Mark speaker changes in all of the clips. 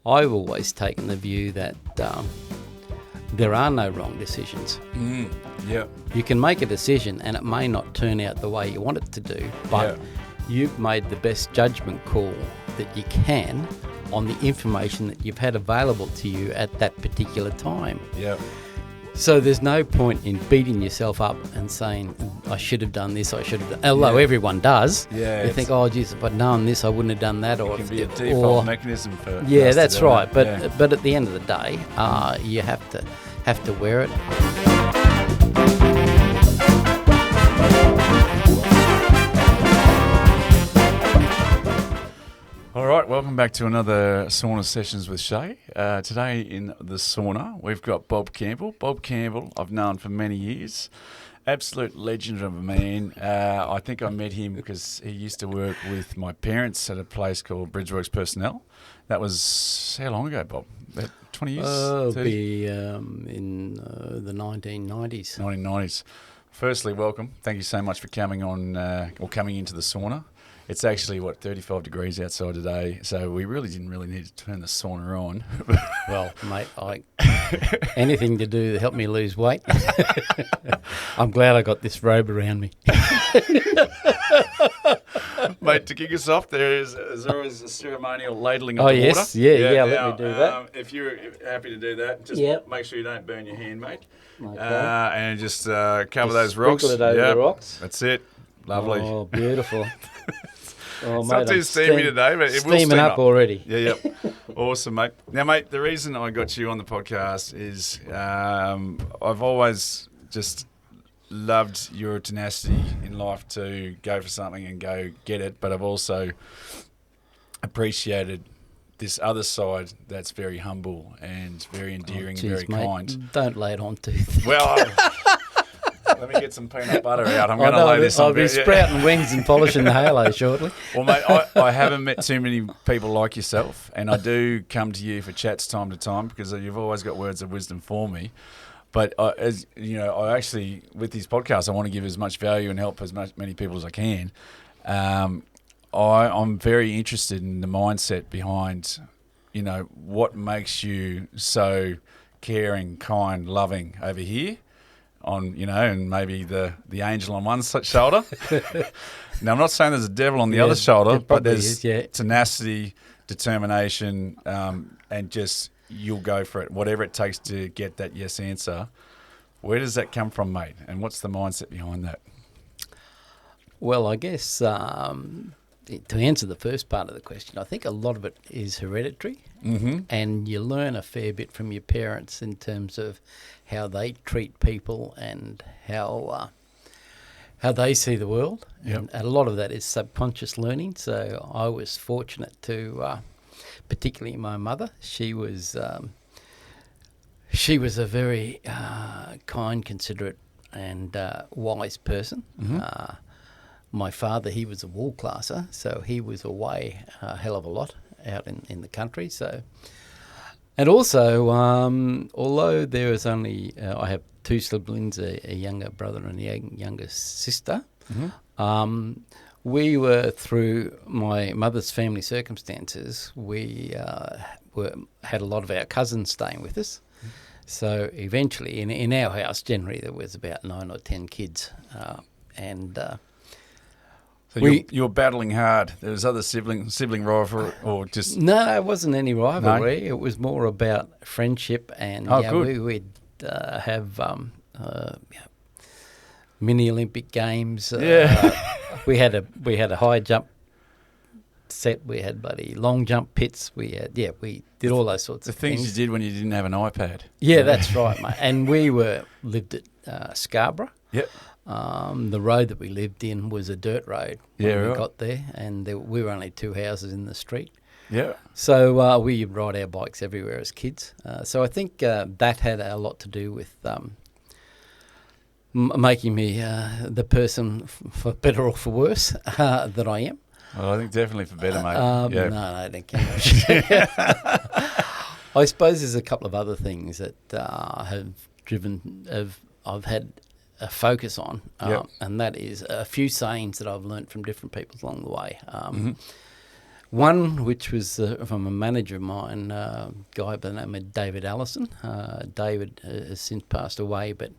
Speaker 1: I've always taken the view that there are no wrong decisions.
Speaker 2: Yeah.
Speaker 1: You can make a decision and it may not turn out the way you want it to do, but you've made the best judgment call that you can on the information that you've had available to you at that particular time.
Speaker 2: Yeah.
Speaker 1: So there's no point in beating yourself up and saying, I should have done this, I should have done... Although everyone does.
Speaker 2: Yeah.
Speaker 1: You think, oh, geez, if I'd known this, I wouldn't have done that. Or
Speaker 2: it can be a default mechanism for...
Speaker 1: Yeah, that's right.
Speaker 2: That.
Speaker 1: But at the end of the day, you have to wear it.
Speaker 2: All right, welcome back to another Sauna Sessions with Shea. Today in the sauna, we've got Bob Campbell. Bob Campbell, I've known for many years. Absolute legend of a man. I think I met him because he used to work with my parents at a place called Bridgeworks Personnel. That was, how long ago, Bob? About 20 years?
Speaker 1: It'll be in the 1990s.
Speaker 2: 1990s. Firstly, welcome. Thank you so much for coming on, or coming into the sauna. It's actually, 35 degrees outside today, so we didn't need to turn the sauna on.
Speaker 1: Well, mate, anything to do to help me lose weight. I'm glad I got this robe around me.
Speaker 2: Mate, to kick us off, there's always a ceremonial ladling of
Speaker 1: the
Speaker 2: water.
Speaker 1: Yes, yeah, let me do that.
Speaker 2: If you're happy to do that, just make sure you don't burn your hand, mate.
Speaker 1: Okay.
Speaker 2: And just cover those rocks.
Speaker 1: Sprinkle it over the rocks.
Speaker 2: That's it. Lovely.
Speaker 1: Oh, beautiful. Oh,
Speaker 2: It's
Speaker 1: mate,
Speaker 2: not too steamy today, but it will steam
Speaker 1: steaming up already.
Speaker 2: Yeah. Awesome, mate. Now, mate, the reason I got you on the podcast is I've always just loved your tenacity in life to go for something and go get it, but I've also appreciated this other side that's very humble and very endearing and very kind.
Speaker 1: Don't lay it on too thick.
Speaker 2: Well, let me get some peanut butter out. I'm going to lay this on.
Speaker 1: I'll be sprouting wings and polishing the halo shortly.
Speaker 2: Well, mate, I haven't met too many people like yourself, and I do come to you for chats time to time because you've always got words of wisdom for me. But as you know, I actually, with these podcasts, I want to give as much value and help as many people as I can. I'm very interested in the mindset behind, what makes you so caring, kind, loving over here. And maybe the angel on one shoulder. Now, I'm not saying there's a devil on the other shoulder, but there's tenacity, determination, and just you'll go for it, whatever it takes to get that yes answer. Where does that come from, mate? And what's the mindset behind that?
Speaker 1: Well, I guess to answer the first part of the question, I think a lot of it is hereditary, and you learn a fair bit from your parents in terms of how they treat people and how they see the world.
Speaker 2: Yep.
Speaker 1: And a lot of that is subconscious learning. So I was fortunate to, particularly my mother, she was a very kind, considerate and wise person. My father, he was a wool classer, so he was away a hell of a lot out in the country. So, and also, although there is only, I have two siblings, a younger brother and a younger sister, we were, through my mother's family circumstances, we had a lot of our cousins staying with us. So eventually, in our house, generally, there was about 9 or 10 kids,
Speaker 2: So you were battling hard. There was other sibling rivalry, or just
Speaker 1: no, it wasn't any rivalry. No? It was more about friendship, and we'd have mini Olympic games. We had a high jump set. We had bloody long jump pits. We did all those sorts of things.
Speaker 2: The things you did when you didn't have an iPad.
Speaker 1: Yeah, that's right, mate. And we lived at Scarborough.
Speaker 2: Yep.
Speaker 1: The road that we lived in was a dirt road when we got there, and we were only 2 houses in the street.
Speaker 2: Yeah.
Speaker 1: So we would ride our bikes everywhere as kids. So I think that had a lot to do with making me the person, for better or for worse, that I am.
Speaker 2: Well, I think definitely for better, mate.
Speaker 1: No, I don't care. I suppose there's a couple of other things that I've had a focus on, and that is a few sayings that I've learnt from different people along the way. One which was from a manager of mine, a guy by the name of David Allison. David has since passed away, but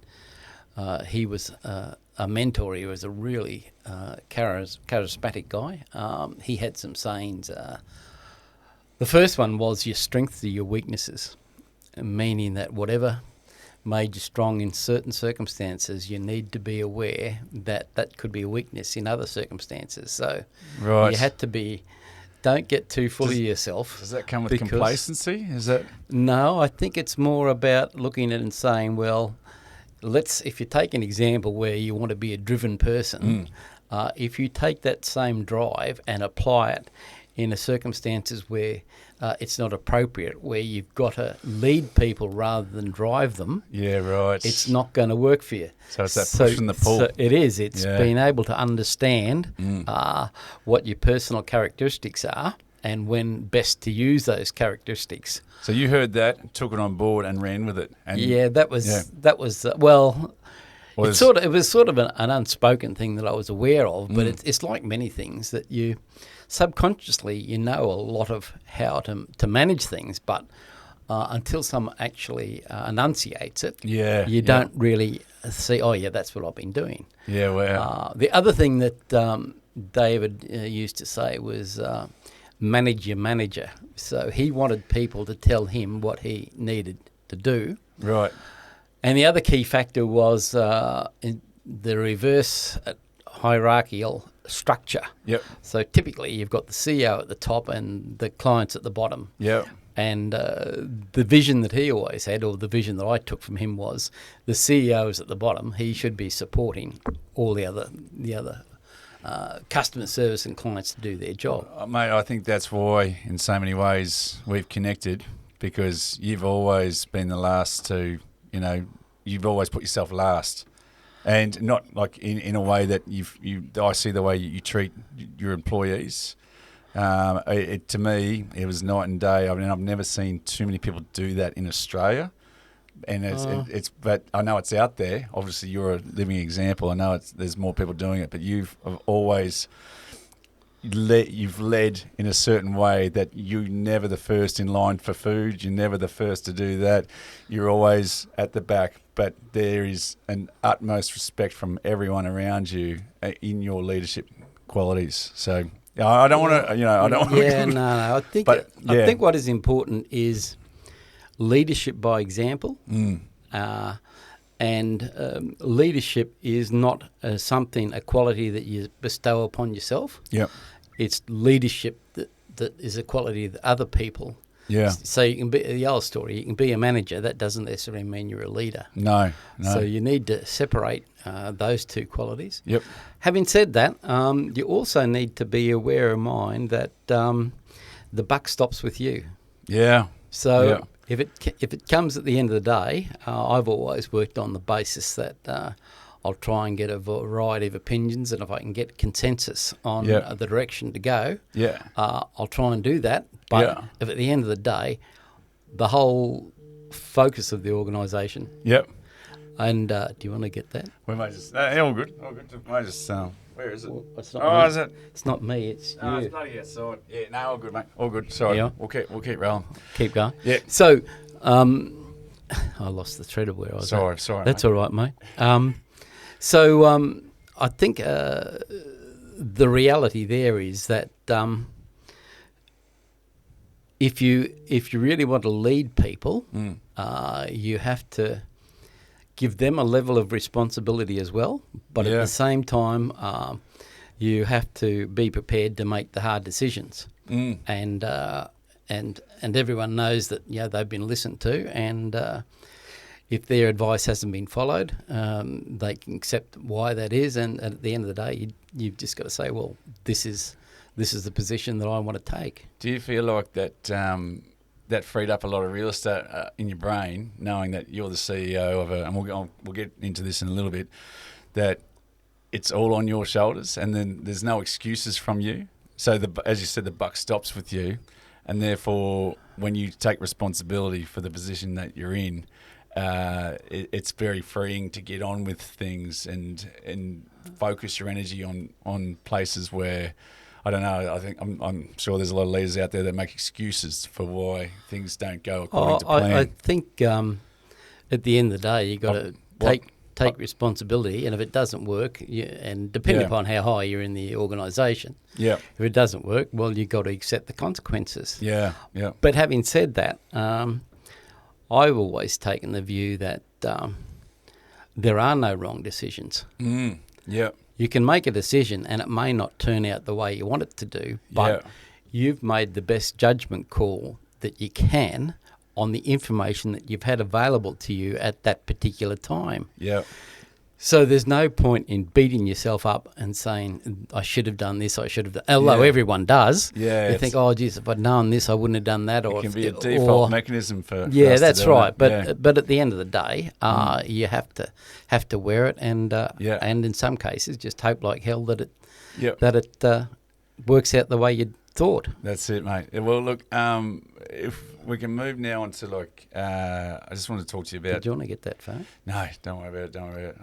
Speaker 1: he was a mentor. He was a really charismatic guy. He had some sayings. The first one was, your strengths are your weaknesses, meaning that whatever made you strong in certain circumstances, you need to be aware that that could be a weakness in other circumstances. So
Speaker 2: Right.
Speaker 1: you had to be, don't get too full of yourself.
Speaker 2: Does that come with complacency? Is that?
Speaker 1: No, I think it's more about looking at it and saying, well, if you take an example where you want to be a driven person, if you take that same drive and apply it in circumstances where it's not appropriate, where you've got to lead people rather than drive them,
Speaker 2: Yeah, right.
Speaker 1: it's not going to work for you.
Speaker 2: So it's that push and the pull.
Speaker 1: So it is. It's
Speaker 2: Yeah.
Speaker 1: being able to understand what your personal characteristics are and when best to use those characteristics.
Speaker 2: So you heard that, took it on board, and ran with it. And
Speaker 1: That was it was sort of an unspoken thing that I was aware of, but it's like many things that you subconsciously you know a lot of how to manage things, but until someone actually enunciates it, you don't really see. Oh yeah, that's what I've been doing.
Speaker 2: Yeah, wow.
Speaker 1: The other thing that David used to say was manage your manager. So he wanted people to tell him what he needed to do.
Speaker 2: Right.
Speaker 1: And the other key factor was in the reverse hierarchical structure.
Speaker 2: Yep.
Speaker 1: So typically you've got the CEO at the top and the clients at the bottom.
Speaker 2: Yep.
Speaker 1: And the vision that he always had, or the vision that I took from him, was the CEO is at the bottom. He should be supporting all the other customer service and clients to do their job.
Speaker 2: Mate, I think that's why, in so many ways, we've connected, because you've always been the last to, you've always put yourself last. And not like in a way that I see the way you treat your employees. To me, it was night and day. I mean, I've never seen too many people do that in Australia. And but I know it's out there. Obviously, you're a living example. I know there's more people doing it, but you've always you've led in a certain way that you're never the first in line for food. You're never the first to do that. You're always at the back. But there is an utmost respect from everyone around you in your leadership qualities. So I don't want to, I don't want to.
Speaker 1: Yeah, no. I think what is important is leadership by example, and leadership is not a quality that you bestow upon yourself.
Speaker 2: Yep.
Speaker 1: It's leadership that is a quality that other people.
Speaker 2: Yeah.
Speaker 1: So you can be the old story. You can be a manager. That doesn't necessarily mean you're a leader.
Speaker 2: No.
Speaker 1: So you need to separate those two qualities.
Speaker 2: Yep.
Speaker 1: Having said that, you also need to be aware of mind that the buck stops with you.
Speaker 2: Yeah.
Speaker 1: So if it comes at the end of the day, I've always worked on the basis that I'll try and get a variety of opinions, and if I can get consensus on the direction to go, I'll try and do that. But if at the end of the day, the whole focus of the organisation.
Speaker 2: Yep.
Speaker 1: And do you want to get that?
Speaker 2: We might just. All good. All good. We just. Where is it?
Speaker 1: Well, it's not me.
Speaker 2: Is it?
Speaker 1: It's not me. It's you.
Speaker 2: It's bloody outside. Yeah. No, all good, mate. All good. Sorry.
Speaker 1: Yeah.
Speaker 2: We'll keep rolling.
Speaker 1: Keep going.
Speaker 2: Yeah.
Speaker 1: So, I lost the thread of where I was.
Speaker 2: Sorry.
Speaker 1: That's
Speaker 2: mate.
Speaker 1: all right, mate. So I think the reality there is that if you really want to lead people, you have to give them a level of responsibility as well. But at the same time, you have to be prepared to make the hard decisions. And everyone knows that they've been listened to, and if their advice hasn't been followed, they can accept why that is. And at the end of the day, you've just got to say, well, this is the position that I want to take.
Speaker 2: Do you feel like that that freed up a lot of real estate in your brain, knowing that you're the CEO of and we'll get into this in a little bit, that it's all on your shoulders, and then there's no excuses from you? So as you said, the buck stops with you, and therefore when you take responsibility for the position that you're in, it's very freeing to get on with things and focus your energy on places where I don't know. I think I'm sure there's a lot of leaders out there that make excuses for why things don't go according to plan.
Speaker 1: I think at the end of the day, you got to take responsibility, and if it doesn't work, and depending upon how high you're in the organisation, if it doesn't work, well, you've got to accept the consequences.
Speaker 2: Yeah.
Speaker 1: But having said that, I've always taken the view that there are no wrong decisions.
Speaker 2: Yeah.
Speaker 1: You can make a decision and it may not turn out the way you want it to do, but you've made the best judgment call that you can on the information that you've had available to you at that particular time.
Speaker 2: Yeah.
Speaker 1: So there's no point in beating yourself up and saying, I should have done this, I should have done... Although everyone does.
Speaker 2: Yeah.
Speaker 1: You think, oh, geez, if I'd known this, I wouldn't have done that. Or
Speaker 2: it can be a default mechanism for
Speaker 1: yeah,
Speaker 2: us
Speaker 1: that's
Speaker 2: to do
Speaker 1: right.
Speaker 2: it.
Speaker 1: But at the end of the day, you have to wear it, and in some cases, just hope like hell that it works out the way you thought.
Speaker 2: That's it, mate. Well, look, if we can move now on to I just want to talk to you about...
Speaker 1: Do you want to get that phone?
Speaker 2: No, don't worry about it.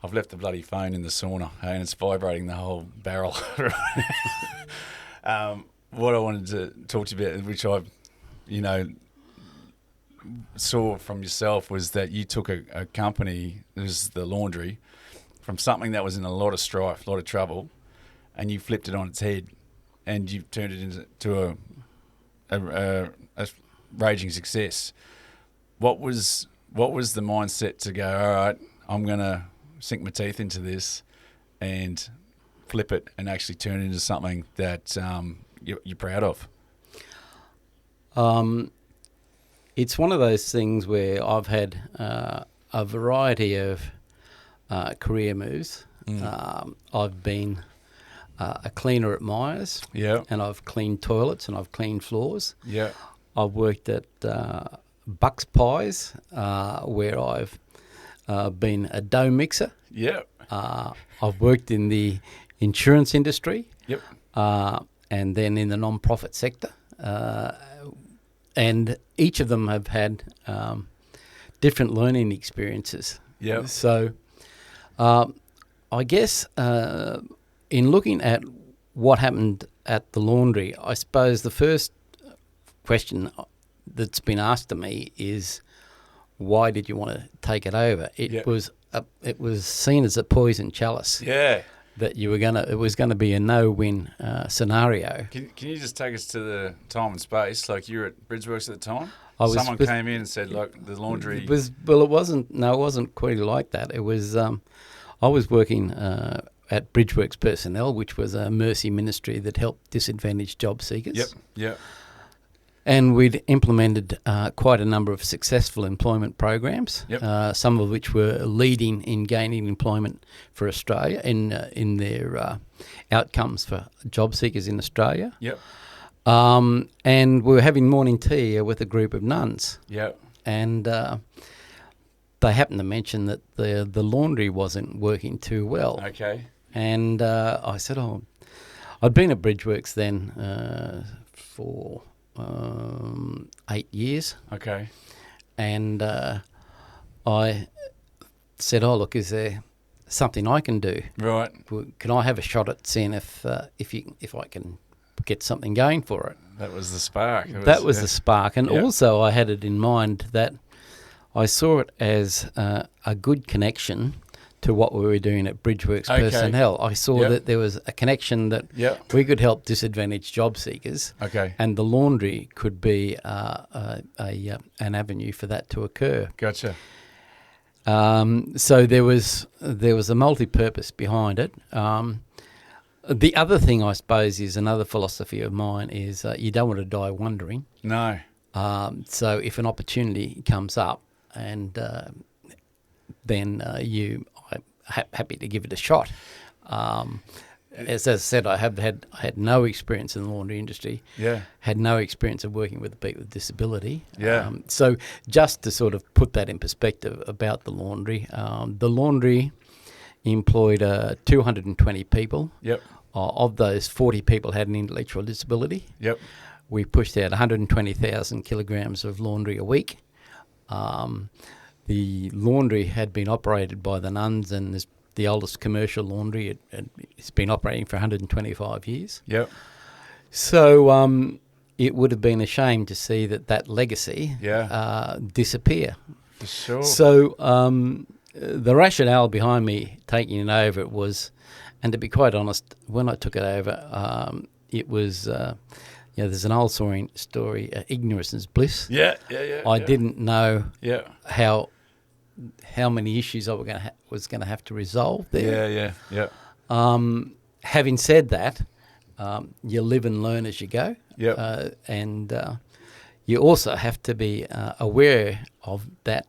Speaker 2: I've left the bloody phone in the sauna and it's vibrating the whole barrel. What I wanted to talk to you about, which I, saw from yourself, was that you took a company, this is the laundry, from something that was in a lot of strife, a lot of trouble, and you flipped it on its head and you turned it into a raging success. What was the mindset to go, all right, I'm going to sink my teeth into this and flip it and actually turn it into something that you're proud of?
Speaker 1: It's one of those things where I've had a variety of career moves. I've been a cleaner at Myers, and I've cleaned toilets and I've cleaned floors.
Speaker 2: Yeah,
Speaker 1: I've worked at Bucks Pies, where I've been a dough mixer.
Speaker 2: Yeah,
Speaker 1: I've worked in the insurance industry.
Speaker 2: Yep,
Speaker 1: and then in the non-profit sector, and each of them have had different learning experiences.
Speaker 2: Yeah.
Speaker 1: So, I guess in looking at what happened at the laundry, I suppose the first question that's been asked to me is, why did you want to take it over? It was seen as a poison chalice.
Speaker 2: Yeah.
Speaker 1: That it was gonna be a no-win scenario.
Speaker 2: Can you just take us to the time and space? Like, you were at Bridgeworks at the time. Someone came in and said, "Look, the laundry."
Speaker 1: It wasn't quite like that. It was I was working at Bridgeworks Personnel, which was a mercy ministry that helped disadvantaged job seekers.
Speaker 2: Yep.
Speaker 1: And we'd implemented quite a number of successful employment programs, some of which were leading in gaining employment for Australia in their outcomes for job seekers in Australia.
Speaker 2: Yep.
Speaker 1: And we were having morning tea with a group of nuns.
Speaker 2: Yep.
Speaker 1: And they happened to mention that the laundry wasn't working too well.
Speaker 2: Okay.
Speaker 1: And I said, I'd been at Bridgeworks then for 8 years.
Speaker 2: Okay.
Speaker 1: And I said, look, is there something I can do?
Speaker 2: Right.
Speaker 1: Can I have a shot at seeing if I can get something going for it?
Speaker 2: That was the spark.
Speaker 1: That was the spark. And also I had it in mind that I saw it as a good connection to what we were doing at Bridgeworks Personnel. I saw that there was a connection that we could help disadvantaged job seekers, and the laundry could be an avenue for that to occur.
Speaker 2: Gotcha.
Speaker 1: So there was a multi-purpose behind it. The other thing, I suppose, is another philosophy of mine is you don't want to die wondering.
Speaker 2: No.
Speaker 1: So if an opportunity comes up, and then I'm happy to give it a shot. As I said, I had no experience in the laundry industry.
Speaker 2: Yeah.
Speaker 1: Had no experience of working with people with disability.
Speaker 2: Yeah.
Speaker 1: So just to sort of put that in perspective about the laundry employed 220 people.
Speaker 2: Yep.
Speaker 1: Of those, 40 people had an intellectual disability.
Speaker 2: Yep.
Speaker 1: We pushed out 120,000 kilograms of laundry a week. The laundry had been operated by the nuns, and the oldest commercial laundry. It's been operating for 125 years.
Speaker 2: Yep.
Speaker 1: So it would have been a shame to see that legacy disappear.
Speaker 2: For sure.
Speaker 1: So the rationale behind me taking it over was, and to be quite honest, when I took it over, it was, there's an old story, ignorance is bliss.
Speaker 2: Yeah.
Speaker 1: I didn't know
Speaker 2: Yeah.
Speaker 1: how many issues I was going to have to resolve there.
Speaker 2: Yeah.
Speaker 1: Having said that, you live and learn as you go.
Speaker 2: Yeah.
Speaker 1: And you also have to be aware of that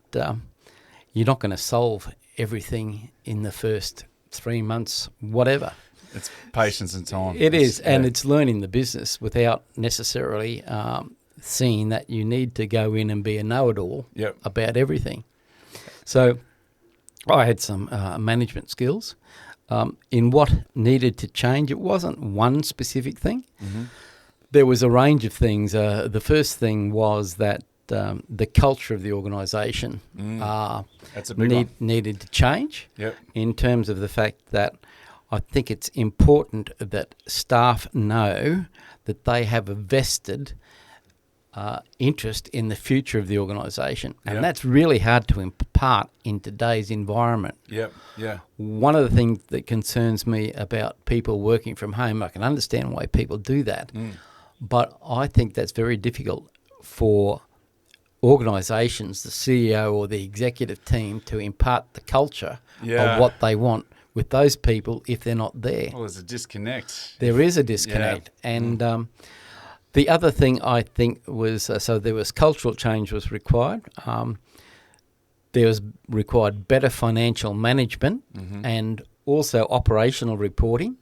Speaker 1: you're not going to solve everything in the first 3 months, whatever.
Speaker 2: It's patience and time.
Speaker 1: It is, and it's learning the business without necessarily seeing that you need to go in and be a know-it-all about everything. So I had some management skills. In what needed to change, it wasn't one specific thing.
Speaker 2: Mm-hmm.
Speaker 1: There was a range of things. The first thing was that the culture of the organisation needed to change in terms of the fact that I think it's important that staff know that they have a vested interest in the future of the organisation. And that's really hard to impart in today's environment. One of the things that concerns me about people working from home, I can understand why people do that, but I think that's very difficult for organisations, the CEO or the executive team, to impart the culture of what they want with those people if they're not there.
Speaker 2: Well, there's a disconnect.
Speaker 1: There is a disconnect. And the other thing I think was, so there was cultural change was required. There was required better financial management and also operational reporting.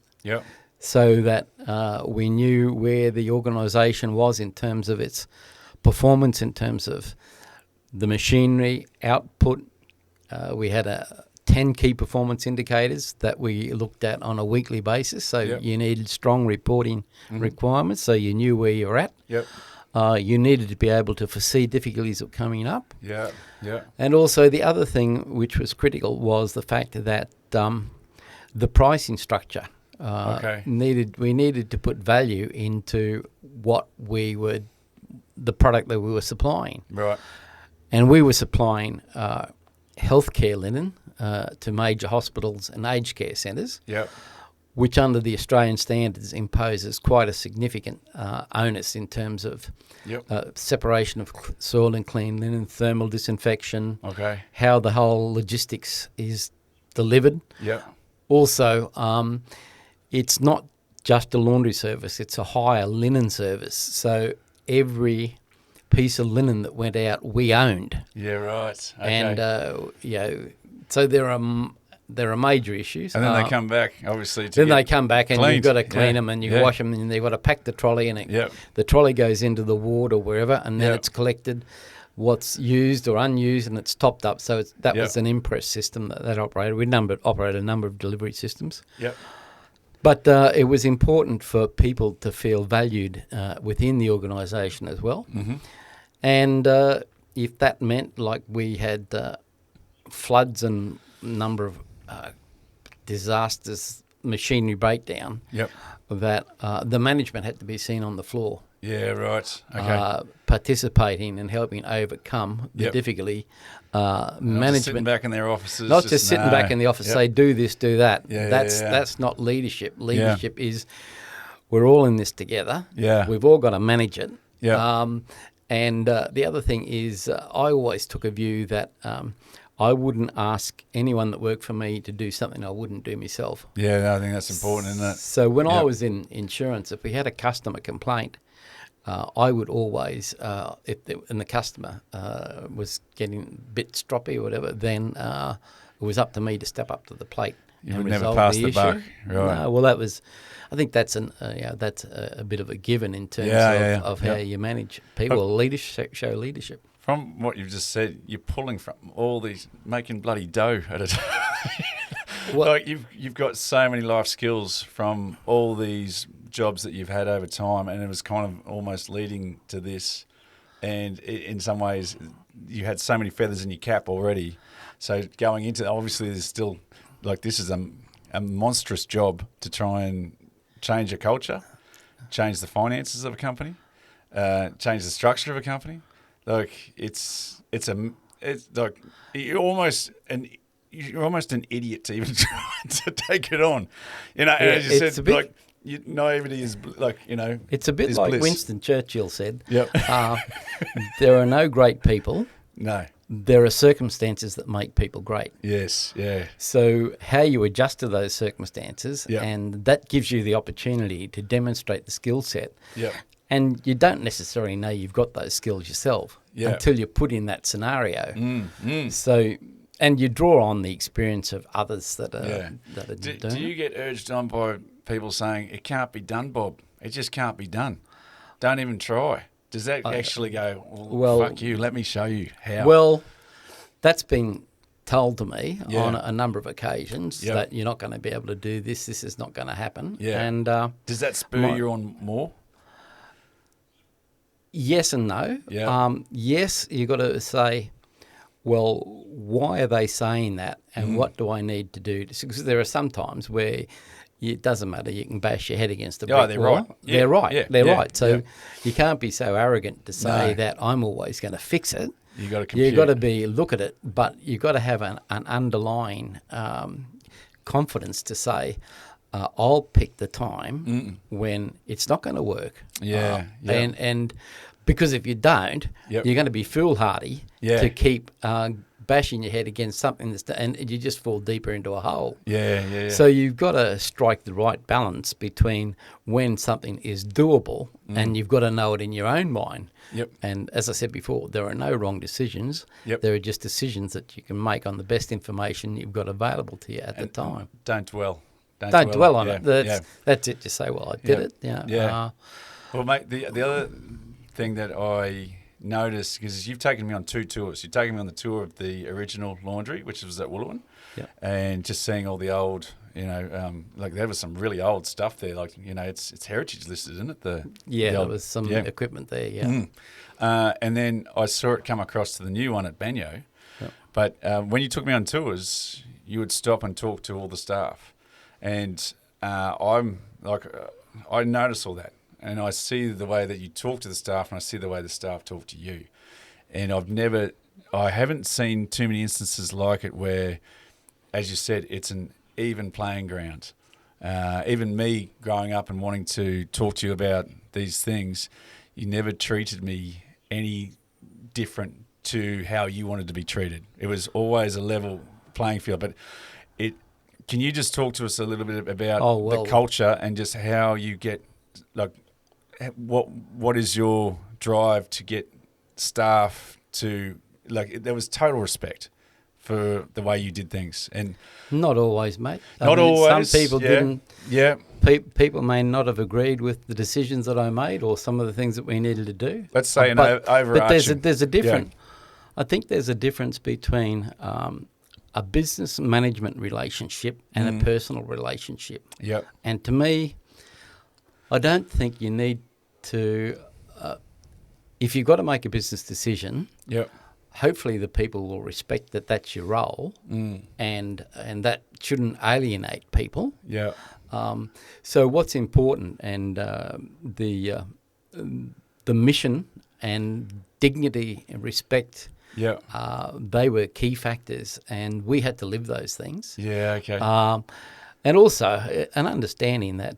Speaker 1: So that we knew where the organisation was in terms of its performance, in terms of the machinery, output. We had 10 key performance indicators that we looked at on a weekly basis. So you needed strong reporting requirements so you knew where you're at. You needed to be able to foresee difficulties that were coming up. And also the other thing which was critical was the fact that the pricing structure we needed to put value into what the product that we were supplying.
Speaker 2: Right.
Speaker 1: And we were supplying healthcare linen to major hospitals and aged care centres, which under the Australian standards imposes quite a significant onus in terms of separation of soiled and clean linen, thermal disinfection, how the whole logistics is delivered. Also, it's not just a laundry service, it's a hire linen service. So every piece of linen that went out, we owned. And, so there are major issues.
Speaker 2: And then they come back, obviously.
Speaker 1: They come back and
Speaker 2: cleaned.
Speaker 1: You've got to clean them and you wash them and they've got to pack the trolley and the trolley goes into the ward or wherever and then it's collected what's used or unused and it's topped up. So that was an impress system that operated. We operated a number of delivery systems. But it was important for people to feel valued within the organisation as well. And if that meant like we had floods and number of disasters, machinery breakdown, that the management had to be seen on the floor. Participating and helping overcome the difficulty. Management
Speaker 2: just sitting back in their offices.
Speaker 1: Not just sitting back in the office, say do this, do that. That's not leadership. Leadership is we're all in this together. We've all got to manage it. And the other thing is I always took a view that I wouldn't ask anyone that worked for me to do something I wouldn't do myself.
Speaker 2: I think that's important, isn't it?
Speaker 1: So when I was in insurance, if we had a customer complaint, I would always, and the customer was getting a bit stroppy or whatever, then it was up to me to step up to the plate.
Speaker 2: You would never pass the buck, right?
Speaker 1: No, well, I think that's a bit of a given in terms of how you manage people. Show leadership.
Speaker 2: From what you've just said, you're pulling from all these, making bloody dough at a time. Like you've got so many life skills from all these jobs that you've had over time, and it was kind of almost leading to this. And in some ways, you had so many feathers in your cap already. So going into, obviously, there's still like this is a monstrous job to try and change a culture, change the finances of a company, change the structure of a company. Like it's like you're almost an idiot to even try to take it on. You know, as you said, like naivety is like, you know,
Speaker 1: it's a bit like
Speaker 2: bliss.
Speaker 1: Winston Churchill said.
Speaker 2: Yep.
Speaker 1: There are no great people.
Speaker 2: No.
Speaker 1: There are circumstances that make people great.
Speaker 2: Yes, yeah.
Speaker 1: So how you adjust to those circumstances,
Speaker 2: Yep.
Speaker 1: and that gives you the opportunity to demonstrate the skill set.
Speaker 2: Yep.
Speaker 1: And you don't necessarily know you've got those skills yourself until you're put in that scenario. So, and you draw on the experience of others that are doing
Speaker 2: Do you get urged on by people saying, it can't be done, Bob? It just can't be done. Don't even try. Does that actually go, well, fuck you, let me show you how?
Speaker 1: Well, that's been told to me on a number of occasions that you're not going to be able to do this is not going to happen.
Speaker 2: Yeah.
Speaker 1: And
Speaker 2: does that spur you on more?
Speaker 1: Yes and no.
Speaker 2: Yeah.
Speaker 1: Yes, you've got to say, well, why are they saying that, and what do I need to do? Because there are some times where it doesn't matter. You can bash your head against the brick wall.
Speaker 2: Right. Yeah.
Speaker 1: They're right.
Speaker 2: Yeah.
Speaker 1: They're
Speaker 2: Yeah.
Speaker 1: right. So you can't be so arrogant to say that I'm always going to fix it.
Speaker 2: You got to compute.
Speaker 1: You've got to look at it, but you've got to have an underlying confidence to say, I'll pick the time when it's not going to work.
Speaker 2: Yeah.
Speaker 1: And because if you don't, you're going to be foolhardy to keep bashing your head against something and you just fall deeper into a hole.
Speaker 2: Yeah.
Speaker 1: So you've got to strike the right balance between when something is doable and you've got to know it in your own mind.
Speaker 2: Yep.
Speaker 1: And as I said before, there are no wrong decisions.
Speaker 2: Yep.
Speaker 1: There are just decisions that you can make on the best information you've got available to you at the time.
Speaker 2: Don't dwell.
Speaker 1: Don't dwell on it. That's it. Just say, well, I did it.
Speaker 2: Yeah. Well, mate, the other thing that I noticed, because you've taken me on 2 tours. You've taken me on the tour of the original laundry, which was at Wooloowin, and just seeing all the old, like there was some really old stuff there. Like, it's heritage listed, isn't it?
Speaker 1: There was some equipment there,
Speaker 2: and then I saw it come across to the new one at Banyo. Yep. But when you took me on tours, you would stop and talk to all the staff. And I'm like, I notice all that. And I see the way that you talk to the staff, and I see the way the staff talk to you. And I haven't seen too many instances like it where, as you said, it's an even playing ground. Even me growing up and wanting to talk to you about these things, you never treated me any different to how you wanted to be treated. It was always a level playing field. But can you just talk to us a little bit about the culture and just how you get, like, what is your drive to get staff to, like, there was total respect for the way you did things, and
Speaker 1: not always, mate.
Speaker 2: Always.
Speaker 1: Some people didn't.
Speaker 2: Yeah.
Speaker 1: People may not have agreed with the decisions that I made or some of the things that we needed to do.
Speaker 2: Let's say overarching.
Speaker 1: But there's a different. I think there's a difference between a business management relationship and a personal relationship.
Speaker 2: Yep.
Speaker 1: And to me, I don't think you need to. If you've got to make a business decision.
Speaker 2: Yep.
Speaker 1: Hopefully the people will respect that that's your role, and that shouldn't alienate people.
Speaker 2: Yeah.
Speaker 1: So what's important, and the mission and dignity and respect.
Speaker 2: Yeah.
Speaker 1: They were key factors, and we had to live those things.
Speaker 2: Yeah. Okay.
Speaker 1: And also an understanding that,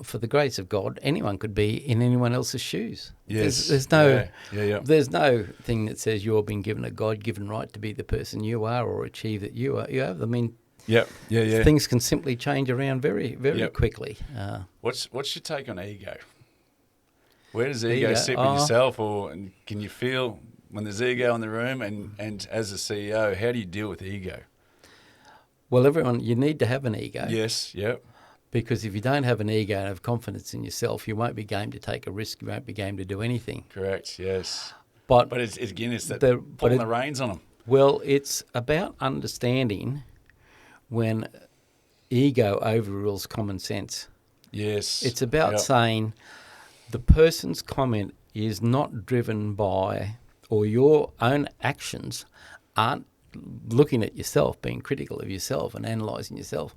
Speaker 1: for the grace of God, anyone could be in anyone else's shoes.
Speaker 2: Yes.
Speaker 1: There's no,
Speaker 2: there's
Speaker 1: no thing that says you're being given a God-given right to be the person you are or achieve that you have. I mean, things can simply change around very, very quickly.
Speaker 2: What's your take on ego? Where does ego sit with yourself, or can you feel when there's ego in the room? And as a CEO, how do you deal with ego?
Speaker 1: Well, you need to have an ego.
Speaker 2: Yes, yep.
Speaker 1: Because if you don't have an ego and have confidence in yourself, you won't be game to take a risk. You won't be game to do anything.
Speaker 2: Correct, yes.
Speaker 1: But
Speaker 2: it's that pulling the reins on them.
Speaker 1: Well, it's about understanding when ego overrules common sense.
Speaker 2: Yes.
Speaker 1: It's about saying the person's comment is not driven by, or your own actions aren't looking at yourself, being critical of yourself and analysing yourself.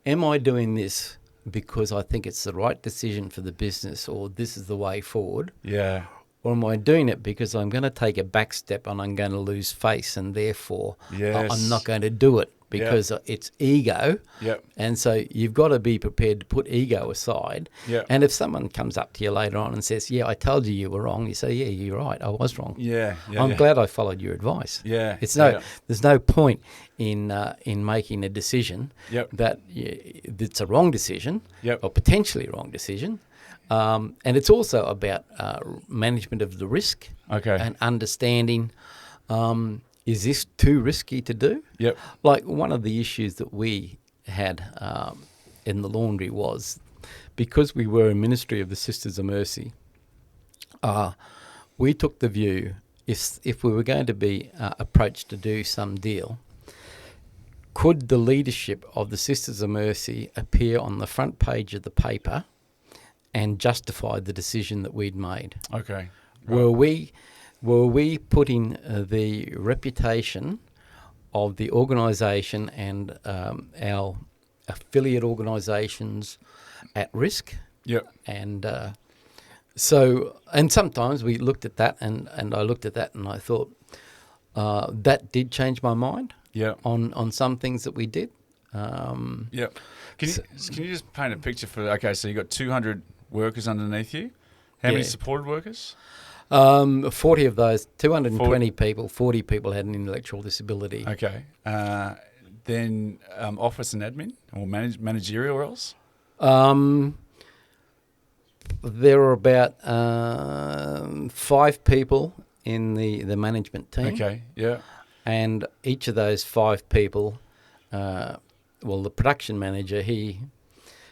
Speaker 1: Am I doing this because I think it's the right decision for the business, or this is the way forward?
Speaker 2: Yeah.
Speaker 1: Or am I doing it because I'm going to take a back step and I'm going to lose face, and therefore I'm not going to do it because it's ego.
Speaker 2: Yep.
Speaker 1: And so you've got to be prepared to put ego aside.
Speaker 2: Yep.
Speaker 1: And if someone comes up to you later on and says, yeah, I told you you were wrong, you say, yeah, you're right, I was wrong.
Speaker 2: Yeah.
Speaker 1: I'm glad I followed your advice.
Speaker 2: Yeah.
Speaker 1: There's no point in making a decision that it's a wrong decision or potentially wrong decision. And it's also about management of the risk and understanding, is this too risky to do?
Speaker 2: Yep.
Speaker 1: Like one of the issues that we had in the laundry was, because we were a ministry of the Sisters of Mercy, we took the view, if we were going to be approached to do some deal, could the leadership of the Sisters of Mercy appear on the front page of the paper and justify the decision that we'd made?
Speaker 2: Okay.
Speaker 1: Right. Were we putting the reputation of the organisation and our affiliate organisations at risk?
Speaker 2: Yep.
Speaker 1: And and sometimes we looked at that, and I looked at that and I thought that did change my mind. On some things that we did. Can
Speaker 2: you just paint a picture for? So you got 200 workers underneath you. How many supported workers?
Speaker 1: 40 of those, 220 people, 40 people had an intellectual disability.
Speaker 2: Okay. Then office and admin or managerial roles?
Speaker 1: There were about 5 people in the management team.
Speaker 2: Okay, yeah.
Speaker 1: And each of those 5 people, the production manager, he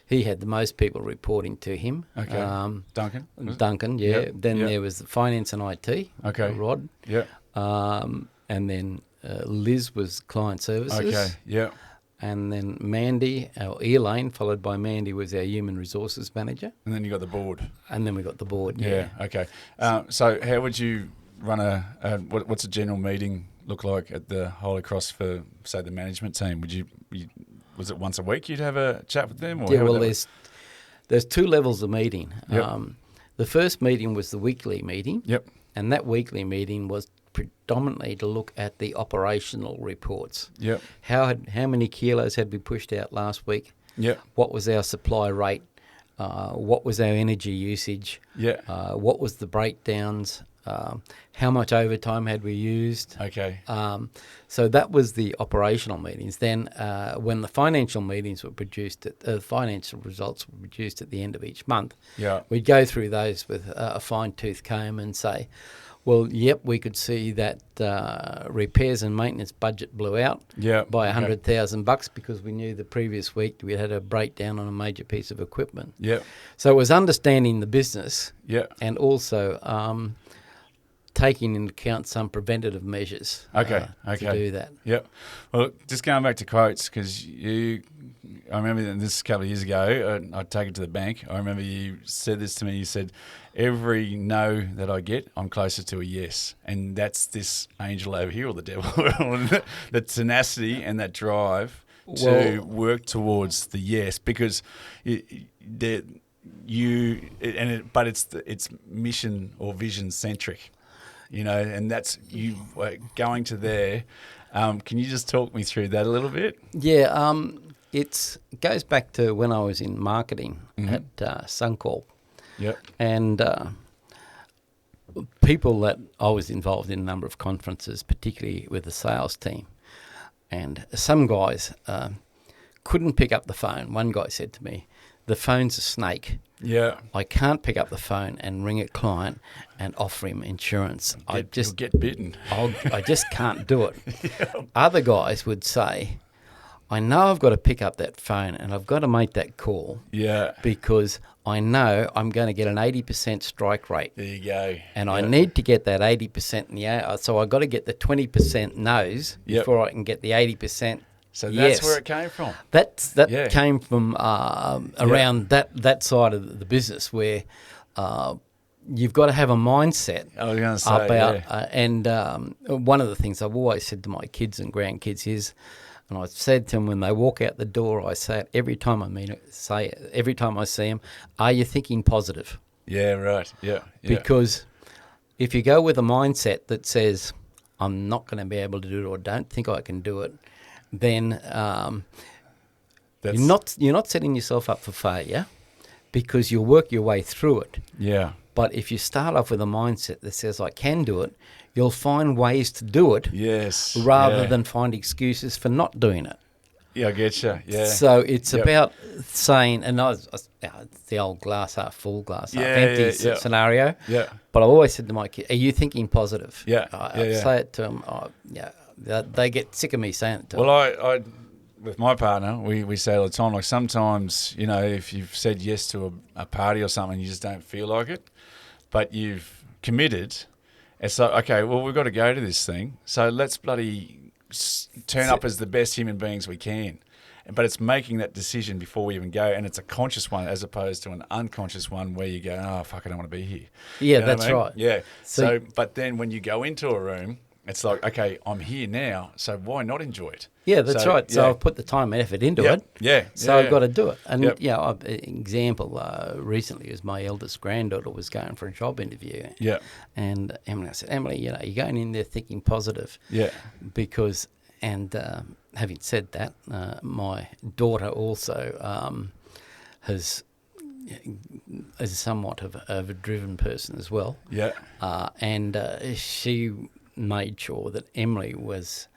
Speaker 1: had the most people reporting to him.
Speaker 2: Okay.
Speaker 1: Duncan, yeah. Yep. Then there was the finance and IT.
Speaker 2: Okay.
Speaker 1: Rod.
Speaker 2: Yeah.
Speaker 1: And then Liz was client services.
Speaker 2: Okay. Yeah.
Speaker 1: And then Mandy, our Elaine, followed by Mandy, was our human resources manager.
Speaker 2: And then you got the board.
Speaker 1: And then we got the board. Yeah.
Speaker 2: Okay. So how would you run what's a general meeting look like at the Holy Cross for, say, the management team? Was it once a week you'd have a chat with them? Or
Speaker 1: there's 2 levels of meeting.
Speaker 2: Yep.
Speaker 1: The first meeting was the weekly meeting.
Speaker 2: Yep.
Speaker 1: And that weekly meeting was predominantly to look at the operational reports.
Speaker 2: Yep.
Speaker 1: How many kilos had we pushed out last week?
Speaker 2: Yep.
Speaker 1: What was our supply rate? What was our energy usage?
Speaker 2: Yeah.
Speaker 1: What was the breakdowns? How much overtime had we used?
Speaker 2: Okay.
Speaker 1: So that was the operational meetings. Then when the financial meetings were produced, financial results were produced at the end of each month, we'd go through those with a fine-tooth comb and say, well, yep, we could see that repairs and maintenance budget blew out by $100,000 because we knew the previous week we had a breakdown on a major piece of equipment.
Speaker 2: Yep.
Speaker 1: So it was understanding the business and also taking into account some preventative measures to do that.
Speaker 2: Yep. Well, just going back to quotes, because I remember this a couple of years ago, I'd take it to the bank. I remember you said this to me. You said, every no that I get, I'm closer to a yes. And that's this angel over here, or the devil, the tenacity and that drive to work towards the yes, because but it's mission or vision centric. And that's you going to there. Can you just talk me through that a little bit?
Speaker 1: Yeah, it goes back to when I was in marketing at Suncorp.
Speaker 2: Yep.
Speaker 1: And people that I was involved in a number of conferences, particularly with the sales team. And some guys couldn't pick up the phone. One guy said to me, the phone's a snake.
Speaker 2: Yeah.
Speaker 1: I can't pick up the phone and ring a client and offer him insurance.
Speaker 2: You'll get bitten.
Speaker 1: I just can't do it. Other guys would say, I know I've got to pick up that phone and I've got to make that call.
Speaker 2: Yeah.
Speaker 1: Because I know I'm going to get an 80% strike rate.
Speaker 2: There you go.
Speaker 1: And I need to get that 80% in the air. So I've got to get the 20% no's before I can get the 80%.
Speaker 2: So that's where it came from.
Speaker 1: That came from around that side of the business where you've got to have a mindset
Speaker 2: I was going to say,
Speaker 1: about, and one of the things I've always said to my kids and grandkids is, and I've said to them when they walk out the door, I say it every time every time I see them, are you thinking positive?
Speaker 2: Yeah, right. Yeah.
Speaker 1: Because if you go with a mindset that says, I'm not going to be able to do it or don't think I can do it, then you're not setting yourself up for failure, because you'll work your way through it.
Speaker 2: Yeah.
Speaker 1: But if you start off with a mindset that says, I can do it, you'll find ways to do it.
Speaker 2: Yes.
Speaker 1: Rather than find excuses for not doing it.
Speaker 2: Yeah, I get you. Yeah.
Speaker 1: So it's about saying, and it's the old glass half full, glass half empty scenario.
Speaker 2: Yeah.
Speaker 1: But I've always said to my kids, are you thinking positive?
Speaker 2: Yeah.
Speaker 1: I say it to them. They get sick of me saying it to them.
Speaker 2: Well, I with my partner, we say all the time, like sometimes, if you've said yes to a party or something, you just don't feel like it, but you've committed. It's like, okay, well, we've got to go to this thing, so let's bloody turn up as the best human beings we can. But it's making that decision before we even go, and it's a conscious one as opposed to an unconscious one where you go, oh, fuck, I don't want to be here.
Speaker 1: Yeah, that's right.
Speaker 2: Yeah. So, but then when you go into a room, it's like, okay, I'm here now, so why not enjoy it?
Speaker 1: Yeah, that's right. So I've put the time and effort into it.
Speaker 2: Yeah.
Speaker 1: So I've got to do it. And, an example recently is my eldest granddaughter was going for a job interview.
Speaker 2: Yeah.
Speaker 1: And Emily, I said, Emily, you're going in there thinking positive. Yeah. Because, having said that, my daughter also is somewhat of a driven person as well. Yeah. And she made sure that Emily was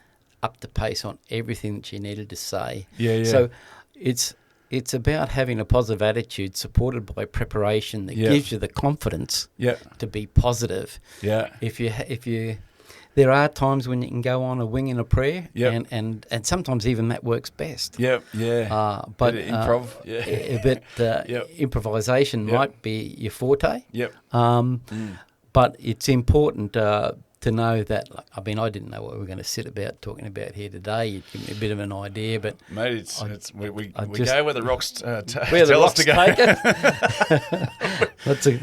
Speaker 1: up to pace on everything that she needed to say. Yeah. So it's about having a positive attitude supported by preparation that gives you the confidence to be positive. Yeah. If you there are times when you can go on a wing in a prayer, and sometimes even that works best. But improv, improvisation might be your forte. But it's important to know that, I didn't know what we were going to talking about here today. You give me a bit of an idea, but
Speaker 2: mate, we go where the rocks
Speaker 1: where the rocks take it. That's a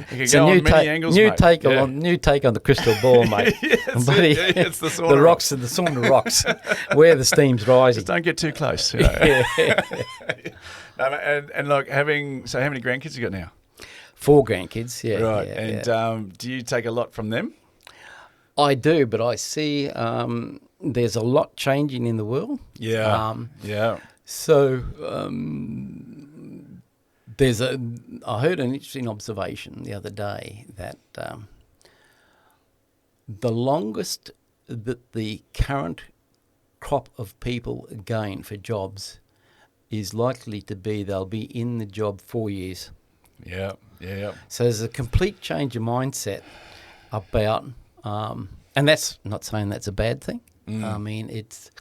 Speaker 1: new take on the crystal ball, mate.
Speaker 2: It's the sauna.
Speaker 1: The rocks and the sauna rocks, where the steam's rising.
Speaker 2: Just don't get too close. And like how many grandkids you got now?
Speaker 1: 4 grandkids. Yeah.
Speaker 2: Right. And do you take a lot from them?
Speaker 1: I do, but I see there's a lot changing in the world.
Speaker 2: Yeah.
Speaker 1: So I heard an interesting observation the other day that the longest that the current crop of people gain for jobs is likely to be they'll be in the job 4 years.
Speaker 2: Yeah.
Speaker 1: So there's a complete change of mindset about. And that's not saying that's a bad thing. It's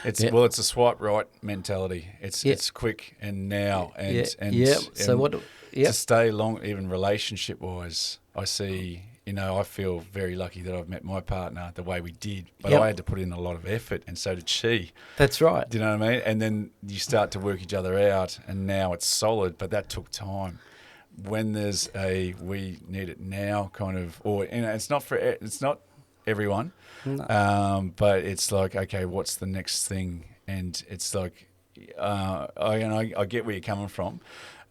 Speaker 1: a swipe right mentality. It's quick and now to stay long, even relationship wise. I see. I feel very lucky that I've met my partner the way we did, but I had to put in a lot of effort, and so did she. That's right.
Speaker 2: Do you know what I mean? And then you start to work each other out, and now it's solid. But that took time. When there's we need it now kind of, or it's not everyone, no. But it's like, okay, what's the next thing? And it's like, I get where you're coming from.